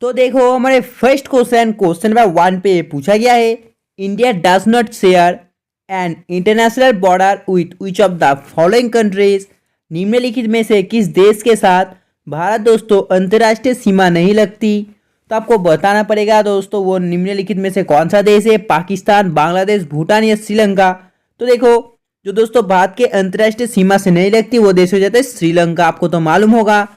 तो देखो हमारे फर्स्ट क्वेश्चन नंबर 1 पे पूछा गया है। India does not share an international border with which of the following countries. निम्नलिखित में से किस देश के साथ भारत दोस्तों अंतर्राष्ट्रीय सीमा नहीं लगती। तो आपको बताना पड़ेगा दोस्तों वो निम्नलिखित में से कौन सा देश है। पाकिस्तान, बांग्लादेश, भूटान या श्रीलंका। तो देखो जो दोस्तों भारत के अंतर्राष्ट्रीय सीमा से नहीं लगती वो देश हो जाता है श्रीलंका, आपको तो मालूम होगा।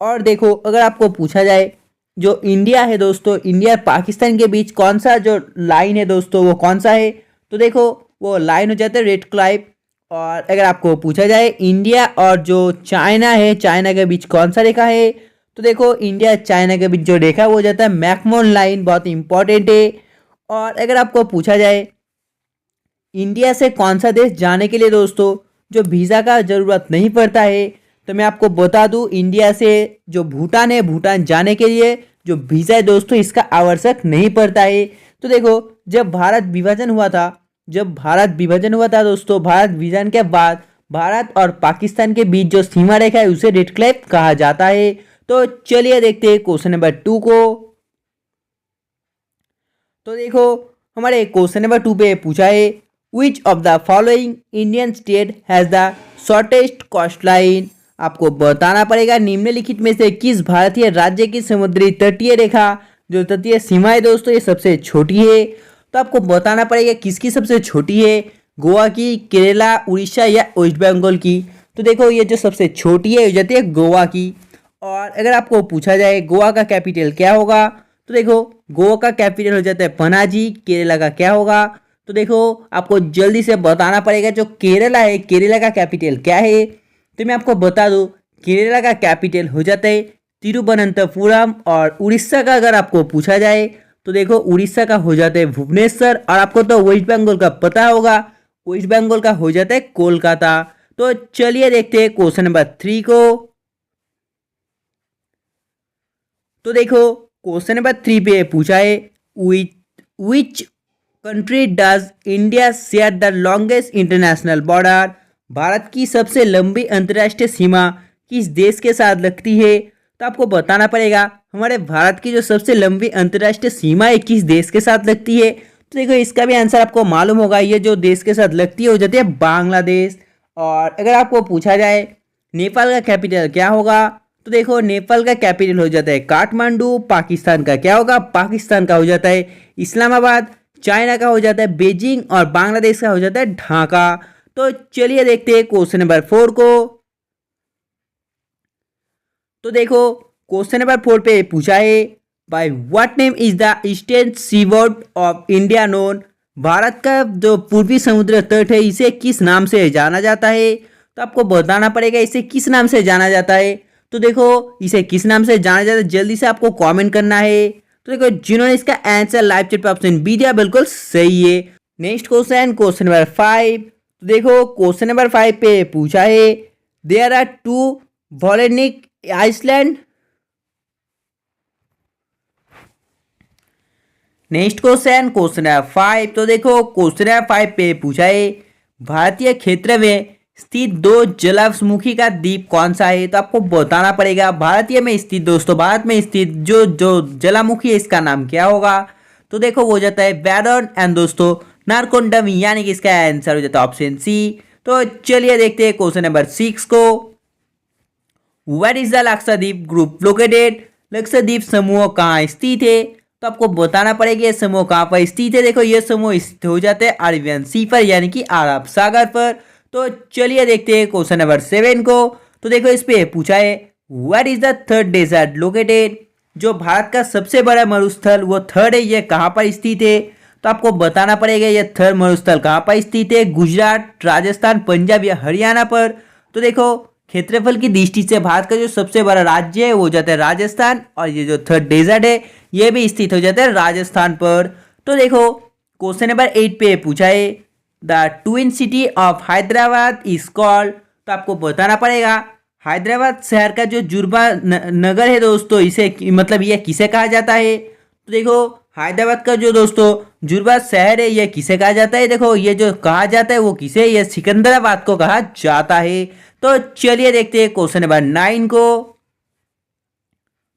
और देखो अगर आपको पूछा जाए जो इंडिया है दोस्तों, इंडिया और पाकिस्तान के बीच कौन सा जो लाइन है दोस्तों वो कौन सा है। तो देखो वो लाइन हो जाता है रेड क्लाइफ। और अगर आपको पूछा जाए इंडिया और जो चाइना है, चाइना के बीच कौन सा रेखा है। तो देखो इंडिया चाइना के बीच जो रेखा वो हो जाता है मैकमोहन लाइन, बहुत इंपॉर्टेंट है। और अगर आपको पूछा जाए इंडिया से कौन सा देश जाने के लिए दोस्तों जो वीज़ा का ज़रूरत नहीं पड़ता है, तो मैं आपको बता दूं इंडिया से जो भूटान है, भूटान जाने के लिए जो वीज़ा है दोस्तों इसका आवश्यक नहीं पड़ता है। तो देखो जब भारत विभाजन हुआ था, दोस्तों, भारत विभाजन के बाद भारत और पाकिस्तान के बीच जो सीमा रेखा है उसे रेड क्लिफ कहा जाता है। तो चलिए देखते हैं क्वेश्चन नंबर 2 को। तो देखो हमारे क्वेश्चन नंबर 2 पे पूछा है which of the following Indian state has the shortest coast line. आपको बताना पड़ेगा निम्नलिखित में से किस भारतीय राज्य की समुद्री तटीय रेखा जो तटीय सीमा है दोस्तों ये सबसे छोटी है। तो आपको बताना पड़ेगा किसकी सबसे छोटी है, गोवा की, केरला, उड़ीसा या वेस्ट बंगाल की। तो देखो ये जो सबसे छोटी है हो जाती है गोवा की। और अगर आपको पूछा जाए गोवा का कैपिटल क्या होगा, तो देखो गोवा का कैपिटल हो जाता है पनाजी। केरला का क्या होगा, तो देखो आपको जल्दी से बताना पड़ेगा जो केरला है, केरला का कैपिटल क्या है। तो मैं आपको बता दूं केरला का कैपिटल हो जाता है तिरुवनंतपुरम। और उड़ीसा का अगर आपको पूछा जाए तो देखो उड़ीसा का हो जाता है भुवनेश्वर। और आपको तो वेस्ट बंगाल का पता होगा, वेस्ट बंगाल का हो जाता है कोलकाता। तो चलिए देखते हैं क्वेश्चन नंबर 3 को। तो देखो क्वेश्चन नंबर 3 पे पूछा है which country does India share the longest international border. Bharat की सबसे लंबी अंतर्राष्ट्रीय सीमा किस देश के साथ लगती है। तो आपको बताना पड़ेगा हमारे भारत की जो सबसे लंबी अंतर्राष्ट्रीय सीमा है किस देश के साथ लगती है। तो देखो इसका भी आंसर आपको मालूम होगा, ये जो देश के साथ लगती है हो जाती है बांग्लादेश। और अगर आपको पूछा जाए नेपाल का कैपिटल क्या होगा, तो देखो नेपाल का कैपिटल हो जाता है काठमांडू। पाकिस्तान का क्या होगा, पाकिस्तान का हो जाता है इस्लामाबाद। चाइना का हो जाता है बीजिंग और बांग्लादेश का हो जाता है ढाका। तो चलिए देखते हैं क्वेश्चन नंबर 4 को। तो देखो क्वेश्चन नंबर 4 पे पूछा है by what name is the eastern seaboard of India known. Bharat का जो पूर्वी समुद्र तट है इसे किस नाम से जाना जाता है। तो आपको बताना पड़ेगा इसे किस नाम से जाना जाता है। तो देखो इसे किस नाम से जाना जाता है जल्दी से आपको कमेंट करना है। तो देखो जिन्होंने इसका आंसर लाइव चैट पे ऑप्शन बी दिया बिल्कुल सही है। Next question, question number 5। तो देखो क्वेश्चन नंबर 5 पे पूछा है there are 2 volcanic island. Next question, question number 5। तो देखो क्वेश्चन नंबर 5 पे पूछा है भारतीय क्षेत्र में स्थित 2 जलसमुखी का द्वीप कौन सा है। तो आपको बताना पड़ेगा भारतीय में स्थित दोस्तों, भारत में स्थित जो जो जलामुखी है इसका नाम क्या होगा। तो देखो वो जाता है बैरन एंड दोस्तों नारकोंडम, यानी कि इसका आंसर हो जाता है ऑप्शन सी। तो चलिए देखते हैं क्वेश्चन नंबर 6 को। Where is the Lakshadweep group located. Lakshadweep समूह कहाँ स्थित है। तो आपको बताना पड़ेगा ये समूह कहाँ पर स्थित है। देखो ये समूह स्थित हो जाते हैं अरेबियन सी पर, यानी कि अरब सागर पर। तो चलिए देखते हैं क्वेश्चन नंबर 7 को। तो देखो इस पे पूछा है where is the third desert located. जो भारत का सबसे बड़ा मरुस्थल वो थर्ड है, ये कहाँ पर स्थित है। तो आपको बताना पड़ेगा ये थर्ड मरुस्थल कहाँ पर स्थित है, गुजरात, राजस्थान, पंजाब या हरियाणा पर। तो देखो क्षेत्रफल की दृष्टि से भारत का जो सबसे बड़ा राज्य है वो जाता है राजस्थान। और ये जो थर्ड डेजर्ट है ये भी स्थित हो जाता है राजस्थान पर। तो देखो क्वेश्चन नंबर 8 पे पूछा है the twin city of Hyderabad is called. तो आपको बताना पड़ेगा हैदराबाद शहर का जो जुर्बा नगर है दोस्तों इसे मतलब ये किसे कहा जाता है। तो देखो हैदराबाद का जो दोस्तों जुर्बा शहर है ये किसे कहा जाता है। देखो ये जो कहा जाता है वो किसे, ये सिकंदराबाद को कहा जाता है। तो चलिए देखते हैं क्वेश्चन नंबर 9 को।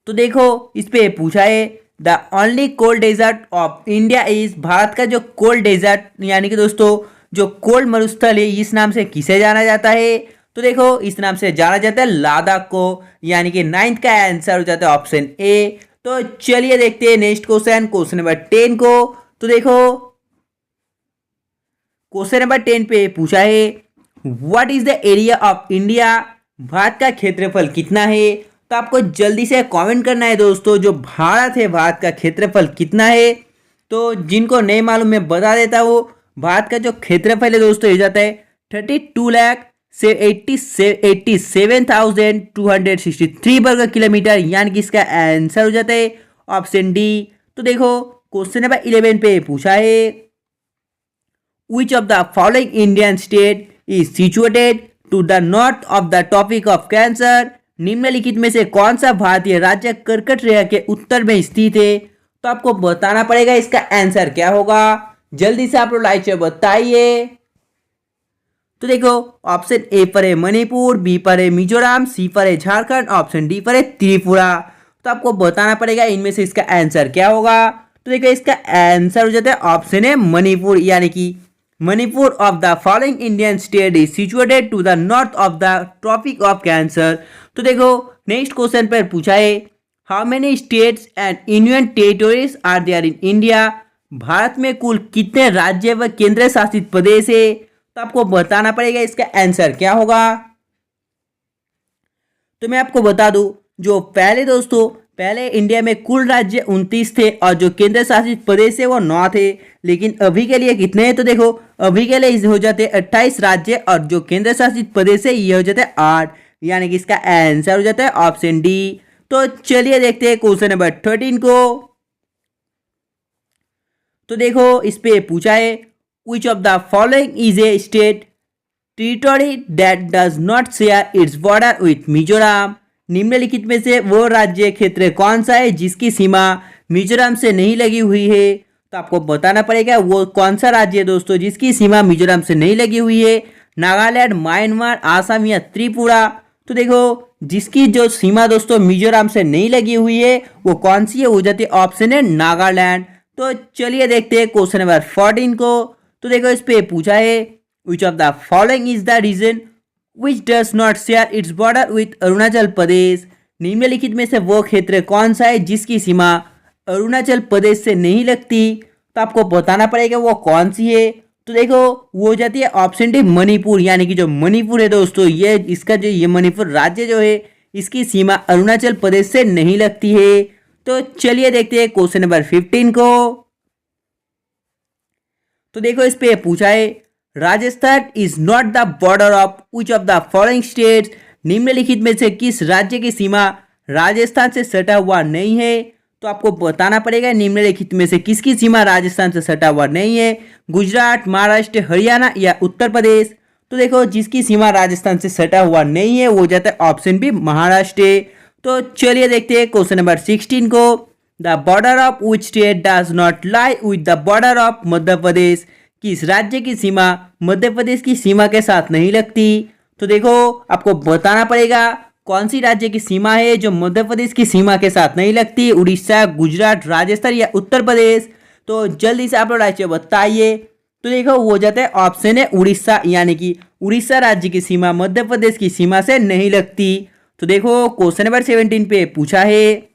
तो देखो इस पे पूछा है the only cold desert of India is, Bharat का जो कोल्ड डेजर्ट यानी कि दोस्तों जो कोल्ड मरुस्थल है इस नाम से किसे जाना जाता है। तो देखो इस नाम से जाना जाता है लद्दाख को, यानी कि नाइन्थ का आंसर हो जाता है ऑप्शन ए। तो चलिए देखते हैं नेक्स्ट क्वेश्चन, क्वेश्चन नंबर 10 को। तो देखो क्वेश्चन नंबर 10 पे पूछा है what is the area of India, Bharat का क्षेत्रफल कितना है। तो आपको जल्दी से कमेंट करना है दोस्तों, जो भारत है भारत का क्षेत्रफल कितना है। तो जिनको नहीं मालूम मैं बता देता हूँ, भारत का जो क्षेत्रफल है दोस्तों ये जाता है 32,87,263 वर्ग किलोमीटर, यानी कि इसका आंसर हो जाता है ऑप्शन डी। तो देखो क्वेश्चन नंबर 11 पे पूछा है Which of the following Indian state is situated to the north of the Tropic of Cancer? निम्नलिखित में से कौन सा भारतीय राज्य कर्कट रेखा के उत्तर में स्थित है। तो आपको बताना पड़ेगा इसका आंसर क्या होगा। जल्दी से आप लोग लाइक से बताइए। तो देखो ऑप्शन ए पर है मणिपुर, बी पर है मिजोरम, सी पर है झारखंड, ऑप्शन डी पर है त्रिपुरा। तो आपको बताना पड़ेगा इनमें से इसका आंसर क्या होगा। तो देखो इसका आंसर हो जाता है ऑप्शन है मणिपुर, यानी कि Manipur of the following Indian state is situated to the north of the tropic of cancer. तो देखो नेक्स्ट क्वेश्चन पर पूछा है how many states and union territories are there in India, Bharat में कुल कितने राज्य व केंद्र शासित प्रदेश है। तो आपको बताना पड़ेगा इसका आंसर क्या होगा। तो मैं आपको बता दूं जो पहले इंडिया में कुल राज्य 29 थे और जो केंद्र शासित प्रदेश है वो 9 थे, लेकिन अभी के लिए कितने हैं। तो देखो अभी के लिए हो जाते 28 राज्य और जो केंद्र शासित प्रदेश है ये हो जाते 8, यानी कि इसका आंसर हो जाता है ऑप्शन डी। तो चलिए देखते हैं क्वेश्चन नंबर 13 को। तो देखो इस पे पूछा है Which of the following is a state territory that does not share its border with Mizoram. निम्नलिखित में से वो राज्य क्षेत्र कौन सा है जिसकी सीमा मिजोरम से नहीं लगी हुई है। तो आपको बताना पड़ेगा वो कौन सा राज्य है दोस्तों जिसकी सीमा मिजोरम से नहीं लगी हुई है। नागालैंड, म्यांमार, आसाम या त्रिपुरा। तो देखो जिसकी जो सीमा दोस्तों मिजोरम से नहीं लगी हुई है वो कौन सी है, हो जाती है ऑप्शन है नागालैंड। तो चलिए देखते हैं क्वेश्चन नंबर 14 को। तो देखो इस पे पूछा है which of the following is the region which does not share its border with Arunachal Pradesh. निम्नलिखित में से वो क्षेत्र कौन सा है जिसकी सीमा अरुणाचल प्रदेश से नहीं लगती। तो आपको बताना पड़ेगा वो कौन सी है। तो देखो वो हो जाती है ऑप्शन डी मणिपुर, यानी कि जो मणिपुर है दोस्तों ये इसका जो ये मणिपुर राज्य जो है इसकी सीमा अरुणाचल प्रदेश से नहीं लगती है। तो चलिए देखते हैं क्वेश्चन नंबर 15 को। तो देखो इस पे पूछा है Rajasthan is not the border of which of the following states. निम्नलिखित में से किस राज्य की सीमा राजस्थान से सटा हुआ नहीं है। तो आपको बताना पड़ेगा निम्नलिखित में से किसकी सीमा राजस्थान से सटा हुआ नहीं है। गुजरात, महाराष्ट्र, हरियाणा या उत्तर प्रदेश। तो देखो जिसकी सीमा राजस्थान से सटा हुआ नहीं है वो हो जाता है ऑप्शन बी महाराष्ट्र। तो चलिए देखते हैं क्वेश्चन नंबर 16 को। The border of which state does not lie with the border of Madhya Pradesh. किस राज्य की सीमा मध्य प्रदेश की सीमा के साथ नहीं लगती। तो देखो आपको बताना पड़ेगा कौन सी राज्य की सीमा है जो मध्य प्रदेश की सीमा के साथ नहीं लगती। उड़ीसा, गुजरात, राजस्थान या उत्तर प्रदेश। तो जल्दी से आप लोग राज्य बताइए। तो देखो वो हो जाता है ऑप्शन है उड़ीसा, यानी कि उड़ीसा राज्य की सीमा मध्य प्रदेश की सीमा से नहीं लगती। तो देखो क्वेश्चन नंबर 17 पे पूछा है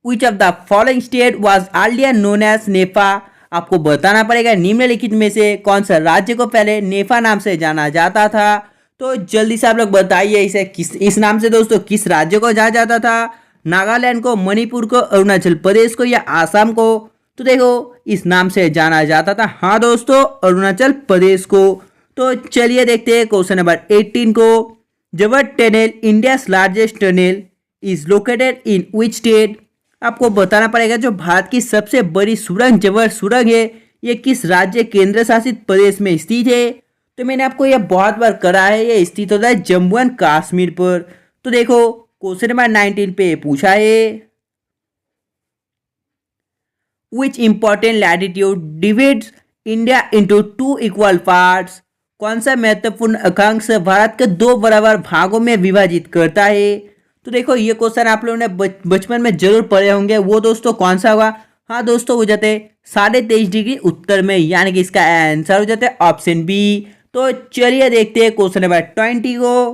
which of the following state was earlier known as NEFA. आपको बताना पड़ेगा निम्नलिखित में से कौन सा राज्य को पहले नेपा नाम से जाना जाता था। तो जल्दी से आप लोग बताइए इसे इस नाम से दोस्तों किस राज्य को जाना जाता था। नागालैंड को, मणिपुर को, अरुणाचल प्रदेश को या आसाम को। तो देखो इस नाम से जाना जाता था हाँ दोस्तों अरुणाचल प्रदेश को। तो चलिए देखते हैं क्वेश्चन नंबर 18 को। Jawahar tunnel India largest tunnel is located in which state. आपको बताना पड़ेगा जो भारत की सबसे बड़ी सुरंग जवर सुरंग है ये किस राज्य केंद्र शासित प्रदेश में स्थित है। तो मैंने आपको यह बहुत बार करा है, ये स्थित होता है जम्मू एंड कश्मीर पर। तो देखो क्वेश्चन नंबर 19 पे पूछा है which important latitude divides India into 2 equal parts. कौन सा महत्वपूर्ण अक्षांश भारत के 2 बराबर भागों में विभाजित करता है। तो देखो ये क्वेश्चन आप लोगों ने बचपन में जरूर पढ़े होंगे, वो दोस्तों कौन सा होगा? हाँ दोस्तों, हो जाते 23.5 डिग्री उत्तर में, यानी कि इसका आंसर हो जाता है ऑप्शन बी। तो चलिए देखते हैं क्वेश्चन नंबर 20 को।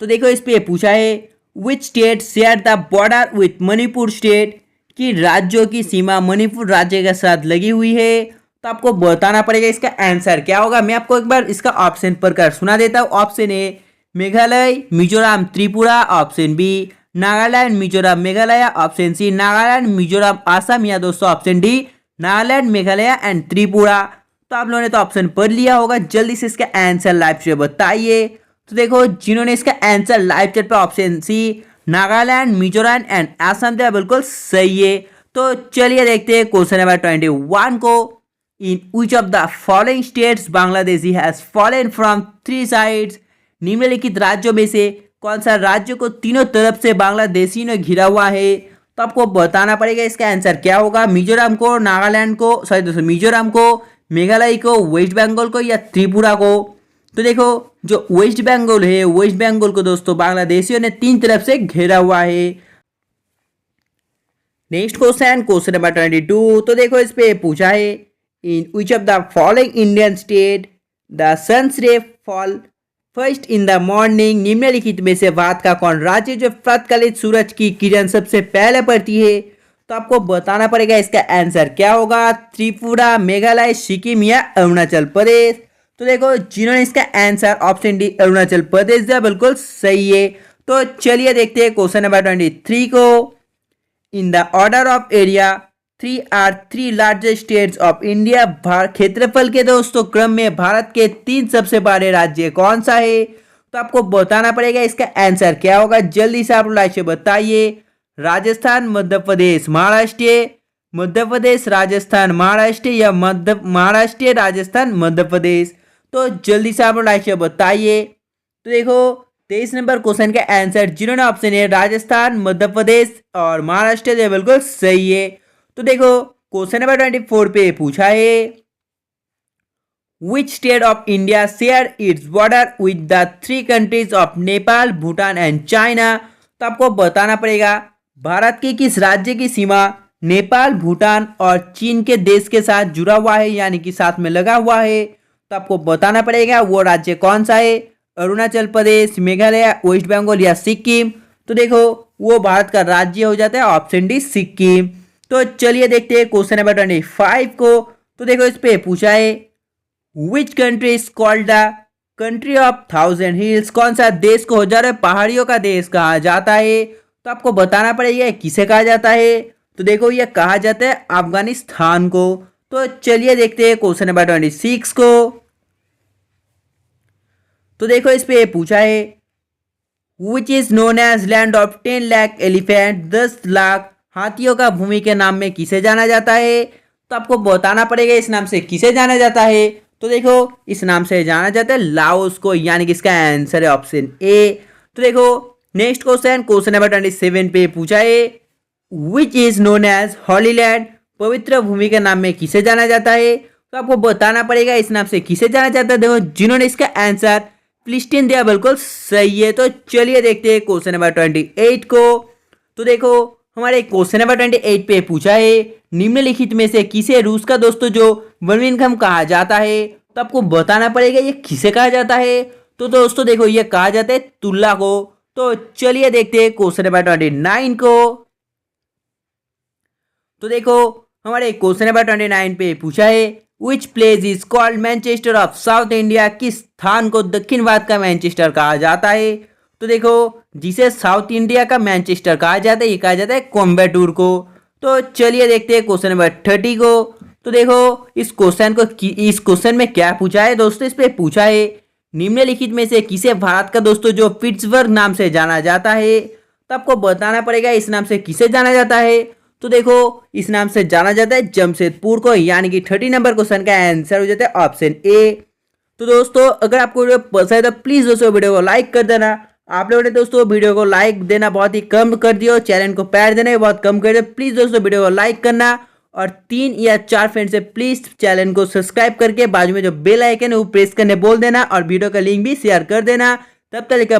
तो देखो इस पे पूछा है which state share the border with Manipur state, कि राज्यों की सीमा मणिपुर राज्य के साथ लगी हुई है। तो आपको बताना पड़ेगा इसका आंसर क्या होगा। मैं आपको एक बार इसका ऑप्शन पढ़कर सुना देता हूँ। Option A Meghalaya, Mizoram, Tripura. Option B Nagaland, Mizoram, Meghalaya. Option C Nagaland, Mizoram, Assam. या दोस्तों option D Nagaland, Meghalaya and Tripura. तो आप लोगों ने तो ऑप्शन पढ़ लिया होगा, जल्दी से इसका आंसर लाइव से बताइए। तो देखो जिन्होंने इसका आंसर लाइव चैट पे option C Nagaland, Mizoram and Assam दिया, बिल्कुल सही है। तो चलिए देखते हैं क्वेश्चन नंबर 21 को। In which of the following states Bangladeshi has fallen from 3 sides, निम्नलिखित राज्यों में से कौन सा राज्य को तीनों तरफ से बांग्लादेशी ने घिरा हुआ है? तो आपको बताना पड़ेगा इसका आंसर क्या होगा। मिजोरम को, नागालैंड को, सॉरी दोस्तों मिजोरम को, मेघालय को, वेस्ट बंगाल को या त्रिपुरा को। तो देखो जो वेस्ट बंगाल है, वेस्ट बंगाल को दोस्तों बांग्लादेशियों ने 3 तरफ से घेरा हुआ है। Next question, question number 22। तो देखो इस पे पूछा है in which of the following Indian state the sun's ray fall first in the morning, निम्नलिखित में से भारत का कौन राज्य जो प्रातकालिक सूरज की किरण सबसे पहले पड़ती है? तो आपको बताना पड़ेगा इसका आंसर क्या होगा। त्रिपुरा, मेघालय, सिक्किम या अरुणाचल प्रदेश। तो देखो जिन्होंने इसका answer option D Arunachal Pradesh दिया, बिल्कुल सही है। तो चलिए देखते हैं क्वेश्चन नंबर 23 को। In the order of area 3 are 3 largest states of India, क्षेत्रफल के दोस्तों क्रम में भारत के 3 सबसे बड़े राज्य कौन सा है? तो आपको बताना पड़ेगा इसका आंसर क्या होगा, जल्दी से आप लाइक से बताइए। राजस्थान, मध्य प्रदेश, महाराष्ट्र, मध्य प्रदेश, राजस्थान, महाराष्ट्र या महाराष्ट्र, राजस्थान, मध्य प्रदेश। तो जल्दी से आप लाइक से बताइए। तो देखो 23 नंबर क्वेश्चन का आंसर जिन्होंने ऑप्शन है राजस्थान, मध्य प्रदेश और महाराष्ट्र, ये बिल्कुल सही है। तो देखो क्वेश्चन नंबर 24 पे पूछा है which state of India share its border with the 3 countries of Nepal, Bhutan and China. तो आपको बताना पड़ेगा भारत के किस राज्य की सीमा नेपाल, भूटान और चीन के देश के साथ जुड़ा हुआ है, यानी कि साथ में लगा हुआ है। तो आपको बताना पड़ेगा वो राज्य कौन सा है। अरुणाचल प्रदेश, मेघालय, वेस्ट बंगाल या सिक्किम। तो देखो वो भारत का राज्य हो जाता है ऑप्शन डी सिक्किम। तो चलिए देखते हैं क्वेश्चन नंबर 25 को। तो देखो इस पे पूछा है which country is called the country of 1000 hills, कौन सा देश को हजारों पहाड़ियों का देश कहा जाता है? तो आपको बताना पड़ेगा किसे कहा जाता है। तो देखो ये कहा जाता है अफगानिस्तान को। तो चलिए देखते हैं क्वेश्चन नंबर 26 को। तो देखो इस पे पूछा है which is known as land of 10 lakh elephant, 10 lakh हाथियों का भूमि के नाम में किसे जाना जाता है? तो आपको बताना पड़ेगा इस नाम से किसे जाना जाता है। तो देखो इस नाम से जाना जाता है लाओस को, यानी कि इसका आंसर है ऑप्शन ए। तो देखो नेक्स्ट क्वेश्चन, क्वेश्चन नंबर 27 पे पूछा है which is known as holy land, पवित्र भूमि के नाम में किसे जाना जाता है? तो आपको बताना पड़ेगा इस नाम से किसे जाना जाता है। देखो जिन्होंने इसका आंसर फिलिस्तीन दिया, बिल्कुल सही है। तो चलिए देखते हैं क्वेश्चन नंबर 28 को। तो देखो हमारे क्वेश्चन नंबर 28 पे पूछा है निम्नलिखित में से किसे रूस का दोस्तों जो बर्मिंघम कहा जाता है? तो आपको बताना पड़ेगा ये किसे कहा जाता है। तो दोस्तों देखो ये कहा जाता है तुल्ला को। तो चलिए देखते हैं क्वेश्चन नंबर 29 को। तो देखो हमारे क्वेश्चन नंबर 29 पे पूछा है which place is called Manchester of south India, किस स्थान को दक्षिण भारत का मैनचेस्टर कहा जाता है? तो देखो जिसे साउथ इंडिया का मैनचेस्टर कहा जाता है ये कहा जाता है कोयम्बटूर को। तो चलिए देखते हैं क्वेश्चन नंबर 30 को। तो देखो इस क्वेश्चन में क्या पूछा है दोस्तों, इस पे पूछा है निम्नलिखित में से किसे भारत का दोस्तों जो पिट्सबर्ग नाम से जाना जाता है? तो आपको बताना पड़ेगा इस नाम से किसे जाना जाता है। तो देखो इस नाम से जाना जाता है जमशेदपुर को, यानी कि 30 नंबर क्वेश्चन का आंसर हो जाता है ऑप्शन ए। तो दोस्तों अगर आपको वीडियो पसंद है तो प्लीज दोस्तों वीडियो को लाइक कर देना। आप लोगों ने दोस्तों वीडियो को लाइक देना बहुत ही कम कर दियो, चैनल को पैर देना बहुत कम कर दियो। प्लीज दोस्तों वीडियो को लाइक करना और 3 या 4 फ्रेंड से प्लीज चैनल को सब्सक्राइब करके बाजू में जो बेल आइकन है वो प्रेस करने बोल देना और वीडियो का लिंक भी शेयर कर देना। तब तक बाय।